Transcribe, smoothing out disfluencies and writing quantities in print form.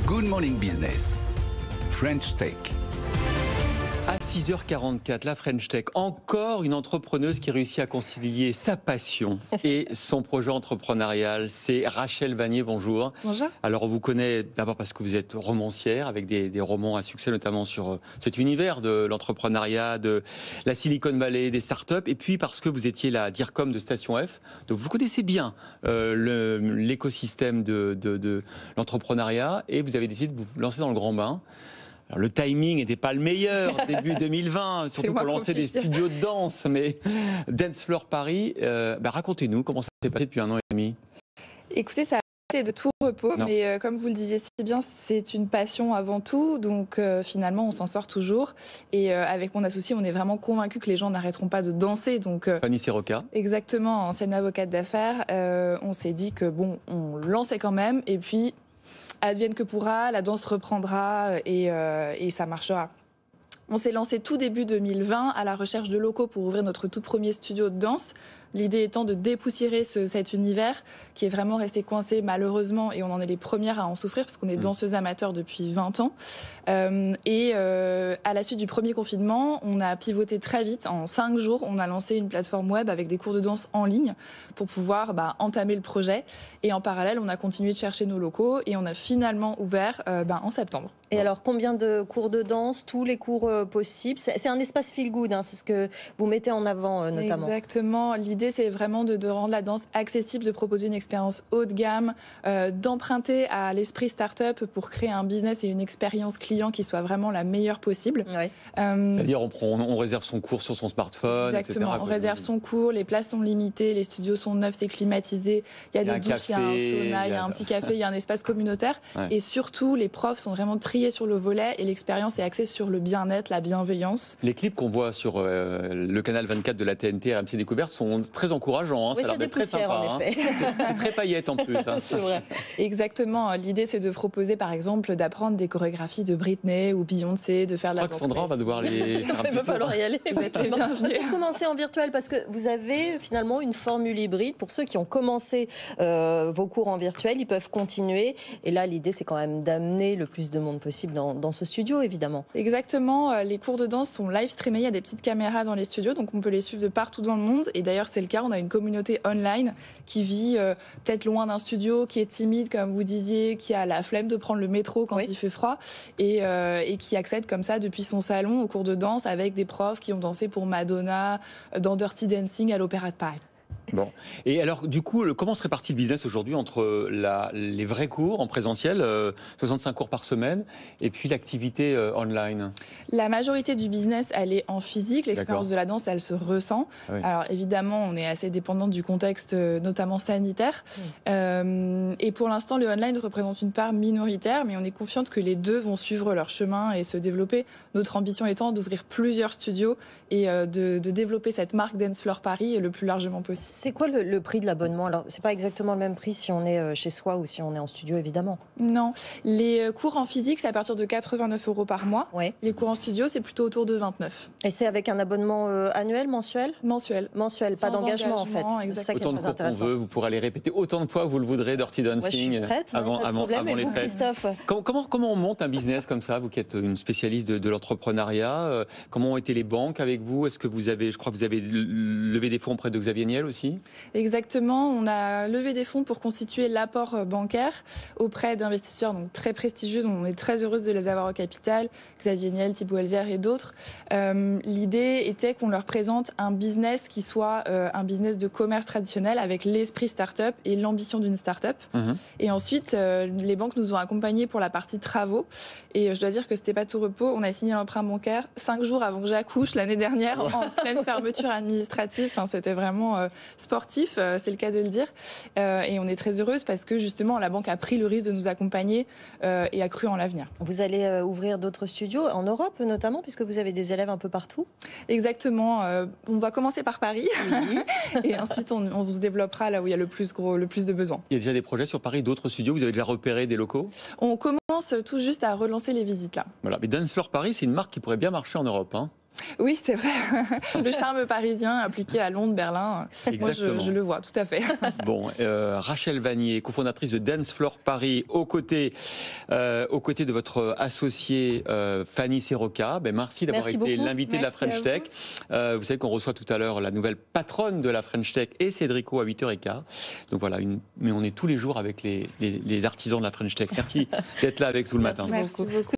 Good Morning Business, French Tech. À 6h44, la French Tech, encore une entrepreneuse qui réussit à concilier sa passion et son projet entrepreneurial. C'est Rachel Vanier, bonjour. Bonjour. Alors on vous connaît d'abord parce que vous êtes romancière avec des romans à succès, notamment sur cet univers de l'entrepreneuriat, de la Silicon Valley, des startups, et puis parce que vous étiez la DIRCOM de Station F. Donc vous connaissez bien l'écosystème de l'entrepreneuriat et vous avez décidé de vous lancer dans le grand bain. Alors, le timing n'était pas le meilleur début 2020, surtout pour lancer des studios de danse, mais Dance Floor Paris, racontez-nous comment ça s'est passé depuis 1 an et demi. Écoutez, ça a été de tout repos, mais comme vous le disiez si bien, c'est une passion avant tout, donc finalement on s'en sort toujours. Et avec mon associé, on est vraiment convaincus que les gens n'arrêteront pas de danser. Donc, Fanny Serroca. Exactement, ancienne avocate d'affaires, on s'est dit que bon, on lançait quand même, et puis advienne que pourra, la danse reprendra et ça marchera. On s'est lancé tout début 2020 à la recherche de locaux pour ouvrir notre tout premier studio de danse. L'idée étant de dépoussiérer cet univers qui est vraiment resté coincé malheureusement, et on en est les premières à en souffrir parce qu'on est danseuses amateurs depuis 20 ans. À la suite du premier confinement, on a pivoté très vite. En 5 jours, on a lancé une plateforme web avec des cours de danse en ligne pour pouvoir entamer le projet. Et en parallèle, on a continué de chercher nos locaux et on a finalement ouvert en septembre. Et alors, combien de cours de danse, tous les cours possibles? C'est un espace feel good, hein, c'est ce que vous mettez en avant notamment. Exactement. L'idée, c'est vraiment de rendre la danse accessible, de proposer une expérience haut de gamme, d'emprunter à l'esprit start-up pour créer un business et une expérience client qui soit vraiment la meilleure possible. Oui. C'est-à-dire, on réserve son cours sur son smartphone, exactement, etc. On réserve son cours, les places sont limitées, les studios sont neufs, c'est climatisé, il y a des douches, il y a un sauna, il y a un petit café, il y a un espace communautaire. Ouais. Et surtout, les profs sont vraiment triés sur le volet et l'expérience est axée sur le bien-être, la bienveillance. Les clips qu'on voit sur le canal 24 de la TNT RMC Découverte sont très encourageants. Hein. Oui, ça a l'air d'être très sympa. En effet. C'est très paillettes en plus. Hein. C'est vrai. Exactement. L'idée, c'est de proposer, par exemple, d'apprendre des chorégraphies de Britney ou Beyoncé, de faire de la danse. Sandra va devoir les faire un petit Il va falloir y aller. Vous êtes les bienvenus. On va commencer en virtuel parce que vous avez finalement une formule hybride. Pour ceux qui ont commencé vos cours en virtuel, ils peuvent continuer. Et là, l'idée, c'est quand même d'amener le plus de monde possible dans ce studio, évidemment. Exactement. Les cours de danse sont live streamés. Il y a des petites caméras dans les studios, donc on peut les suivre de partout dans le monde. Et d'ailleurs, c'est le cas. On a une communauté online qui vit peut-être loin d'un studio, qui est timide, comme vous disiez, qui a la flemme de prendre le métro quand il fait froid et qui accède comme ça depuis son salon aux cours de danse avec des profs qui ont dansé pour Madonna, dans Dirty Dancing, à l'Opéra de Paris. Bon. Et alors, du coup, comment se répartit le business aujourd'hui entre les vrais cours en présentiel, 65 cours par semaine, et puis l'activité online? La majorité du business, elle est en physique. L'expérience de la danse, elle se ressent. Ah oui. Alors, évidemment, on est assez dépendant du contexte, notamment sanitaire. Et pour l'instant, le online représente une part minoritaire, mais on est confiante que les deux vont suivre leur chemin et se développer. Notre ambition étant d'ouvrir plusieurs studios et de développer cette marque Dance Floor Paris le plus largement possible. C'est quoi le prix de l'abonnement? Alors, c'est pas exactement le même prix si on est chez soi ou si on est en studio, évidemment. Non. Les cours en physique, c'est à partir de 89 € par mois. Ouais. Les cours en studio, c'est plutôt autour de 29. Et c'est avec un abonnement annuel, mensuel? Mensuel. Mensuel, pas d'engagement en fait. C'est ça qui est autant de fois qu'on veut, vous pourrez aller répéter autant de fois que vous le voudrez, Dirty Dancing. Moi, je suis prête, avant les fêtes. Christophe, comment on monte un business comme ça, vous qui êtes une spécialiste de l'entrepreneuriat? Comment ont été les banques avec vous? Est-ce que vous avez, je crois que vous avez levé des fonds auprès de Xavier Niel aussi? Exactement, on a levé des fonds pour constituer l'apport bancaire auprès d'investisseurs donc très prestigieux, dont on est très heureuse de les avoir au capital, Xavier Niel, Thibault Elzière et d'autres. L'idée était qu'on leur présente un business qui soit un business de commerce traditionnel avec l'esprit start-up et l'ambition d'une start-up. Et ensuite, les banques nous ont accompagnés pour la partie travaux. Et je dois dire que c'était pas tout repos. On a signé l'emprunt bancaire 5 jours avant que j'accouche l'année dernière, en pleine fermeture administrative. Enfin, c'était vraiment sportif, c'est le cas de le dire. Et on est très heureuse parce que justement, la banque a pris le risque de nous accompagner et a cru en l'avenir. Vous allez ouvrir d'autres studios en Europe notamment, puisque vous avez des élèves un peu partout? Exactement. On va commencer par Paris. Oui. Et ensuite, on se développera là où il y a le plus de besoins. Il y a déjà des projets sur Paris, d'autres studios? Vous avez déjà repéré des locaux? On commence tout juste à relancer les visites là. Voilà. Mais Dance Floor Paris, c'est une marque qui pourrait bien marcher en Europe, hein? Oui, c'est vrai. Le charme parisien appliqué à Londres, Berlin, moi je le vois, tout à fait. Bon, Rachel Vanier, cofondatrice de Dance Floor Paris, aux côtés de votre associée Fanny Serroca. Merci d'avoir été l'invité de la French Tech. Vous savez qu'on reçoit tout à l'heure la nouvelle patronne de la French Tech et Cédrico à 8h15. Donc voilà, mais on est tous les jours avec les artisans de la French Tech. Merci d'être là avec nous le matin. Merci beaucoup.